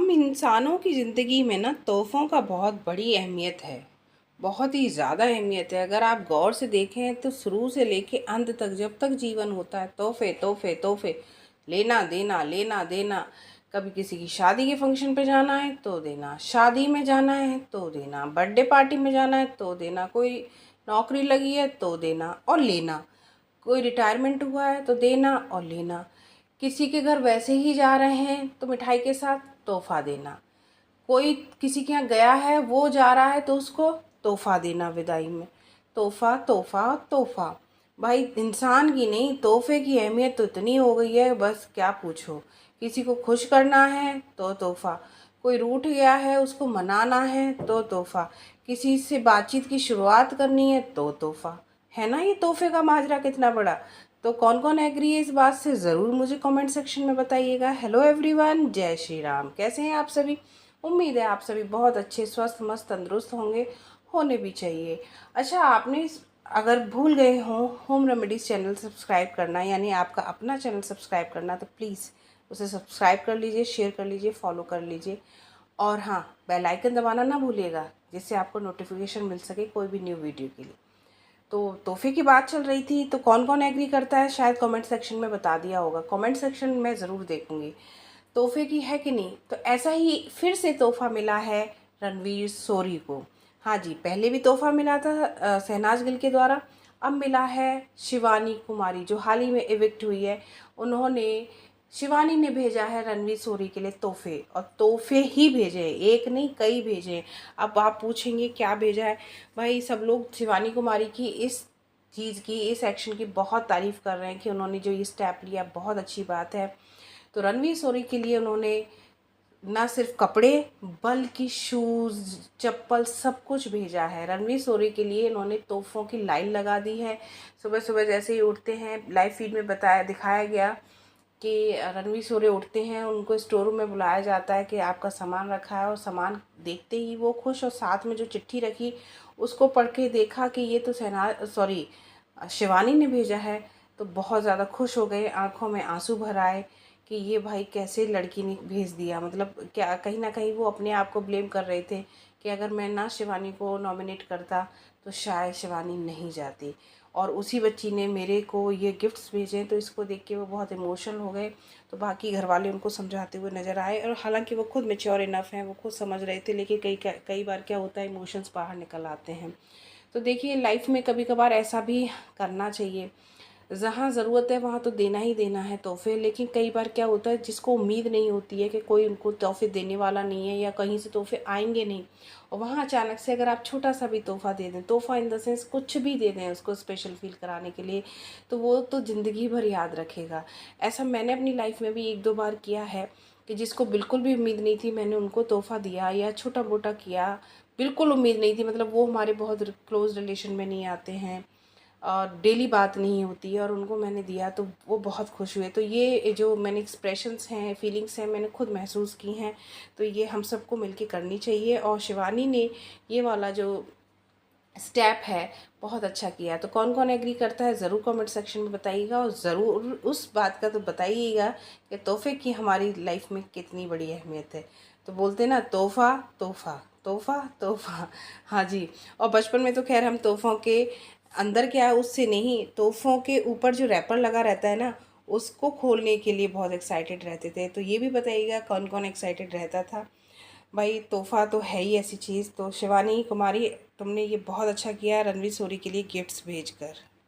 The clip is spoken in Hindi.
हम इंसानों की ज़िंदगी में ना तोहफ़ों का बहुत बड़ी अहमियत है। बहुत ही ज़्यादा अहमियत है। अगर आप गौर से देखें तो शुरू से लेके अंत तक जब तक जीवन होता है तोहफ़े तोहफ़े तोहफ़े, लेना देना लेना देना। कभी किसी की शादी के फंक्शन पे जाना है तो देना, शादी में जाना है तो देना, बर्थडे पार्टी में जाना है तो देना, कोई नौकरी लगी है तो देना और लेना, कोई रिटायरमेंट हुआ है तो देना और लेना, किसी के घर वैसे ही जा रहे हैं तो मिठाई के साथ तोहफ़ा देना, कोई किसी के यहाँ गया है वो जा रहा है तो उसको तोहफ़ा देना विदाई में। तोहफ़ा तोहफ़ा तोहफ़ा। भाई इंसान की नहीं, तोहफ़े की अहमियत तो इतनी हो गई है बस क्या पूछो। किसी को खुश करना है तो तोहफ़ा, कोई रूठ गया है उसको मनाना है तो तोहफ़ा, किसी से बातचीत की शुरुआत करनी है तो तोहफ़ा। है ना ये तोहफ़े का माजरा कितना बड़ा। तो कौन कौन एग्री है इस बात से ज़रूर मुझे कमेंट सेक्शन में बताइएगा। हेलो एवरीवन, जय श्री राम। कैसे हैं आप सभी? उम्मीद है आप सभी बहुत अच्छे, स्वस्थ, मस्त, तंदुरुस्त होंगे, होने भी चाहिए। अच्छा, आपने अगर भूल गए हों होम रेमेडीज़ चैनल सब्सक्राइब करना, यानी आपका अपना चैनल सब्सक्राइब करना, तो प्लीज़ उसे सब्सक्राइब कर लीजिए, शेयर कर लीजिए, फॉलो कर लीजिए। और हाँ, बेल आइकन दबाना ना भूलिएगा, जिससे आपको नोटिफिकेशन मिल सके कोई भी न्यू वीडियो के लिए। तो तोहफे की बात चल रही थी, तो कौन कौन एग्री करता है शायद कमेंट सेक्शन में बता दिया होगा। कमेंट सेक्शन में ज़रूर देखूंगी तोहफे की है कि नहीं। तो ऐसा ही फिर से तोहफा मिला है रणवीर शोरी को। हाँ जी, पहले भी तोहफा मिला था शहनाज गिल के द्वारा। अब मिला है शिवानी कुमारी, जो हाल ही में इविक्ट हुई है। उन्होंने शिवानी ने भेजा है रणवीर शोरी के लिए तोहफे, और तोहफे ही भेजे हैं, एक नहीं कई भेजे हैं। अब आप पूछेंगे क्या भेजा है। भाई सब लोग शिवानी कुमारी की इस चीज़ की, इस एक्शन की बहुत तारीफ़ कर रहे हैं कि उन्होंने जो ये स्टेप लिया बहुत अच्छी बात है। तो रणवीर शोरी के लिए उन्होंने ना सिर्फ कपड़े बल्कि शूज़, चप्पल सब कुछ भेजा है। रणवीर शोरी के लिए इन्होंने तोहफ़ों की लाइन लगा दी है। सुबह सुबह जैसे ही उठते हैं, लाइव फीड में दिखाया गया कि रणवीर शोरी उठते हैं, उनको स्टोर रूम में बुलाया जाता है कि आपका सामान रखा है, और सामान देखते ही वो खुश, और साथ में जो चिट्ठी रखी उसको पढ़ के देखा कि ये तो शिवानी ने भेजा है, तो बहुत ज़्यादा खुश हो गए, आंखों में आंसू भर आए कि ये भाई कैसे लड़की ने भेज दिया। मतलब क्या, कहीं ना कहीं वो अपने आप को ब्लेम कर रहे थे कि अगर मैं ना शिवानी को नॉमिनेट करता तो शायद शिवानी नहीं जाती, और उसी बच्ची ने मेरे को ये गिफ्ट्स भेजे। तो इसको देख के वो बहुत इमोशनल हो गए। तो बाकी घर वाले उनको समझाते हुए नज़र आए, और हालांकि वो खुद मैच्योर इनफ हैं, वो खुद समझ रहे थे, लेकिन कई बार क्या होता है, इमोशंस बाहर निकल आते हैं। तो देखिए, लाइफ में कभी कभार ऐसा भी करना चाहिए। जहाँ ज़रूरत है वहाँ तो देना ही देना है तोहफे, लेकिन कई बार क्या होता है, जिसको उम्मीद नहीं होती है कि कोई उनको तोहफे देने वाला नहीं है या कहीं से तोहफे आएंगे नहीं, और वहाँ अचानक से अगर आप छोटा सा भी तोहफा दे दें, तोहफा इन द सेंस कुछ भी दे दें उसको स्पेशल फील कराने के लिए, तो वो तो ज़िंदगी भर याद रखेगा। ऐसा मैंने अपनी लाइफ में भी एक दो बार किया है कि जिसको बिल्कुल भी उम्मीद नहीं थी, मैंने उनको तोहफा दिया या छोटा मोटा किया। बिल्कुल उम्मीद नहीं थी, मतलब वो हमारे बहुत क्लोज रिलेशन में नहीं आते हैं और डेली बात नहीं होती है, और उनको मैंने दिया तो वो बहुत खुश हुए। तो ये जो मैंने एक्सप्रेशंस हैं, फीलिंग्स हैं, मैंने खुद महसूस की हैं। तो ये हम सबको मिलके करनी चाहिए, और शिवानी ने ये वाला जो स्टेप है बहुत अच्छा किया। तो कौन कौन एग्री करता है ज़रूर कमेंट सेक्शन में बताइएगा, और ज़रूर उस बात का तो बताइएगा कि तोहफे की हमारी लाइफ में कितनी बड़ी अहमियत है। तो बोलते ना, तोहफा तोहफा तोहफा तोहफा। हाँ जी। और बचपन में तो खैर हम तोहफों के अंदर क्या है उससे नहीं, तोहफों के ऊपर जो रैपर लगा रहता है ना, उसको खोलने के लिए बहुत एक्साइटेड रहते थे। तो ये भी बताइएगा कौन कौन एक्साइटेड रहता था। भाई तोहफ़ा तो है ही ऐसी चीज़। तो शिवानी कुमारी, तुमने ये बहुत अच्छा किया रणवीर शोरी के लिए गिफ्ट्स भेजकर।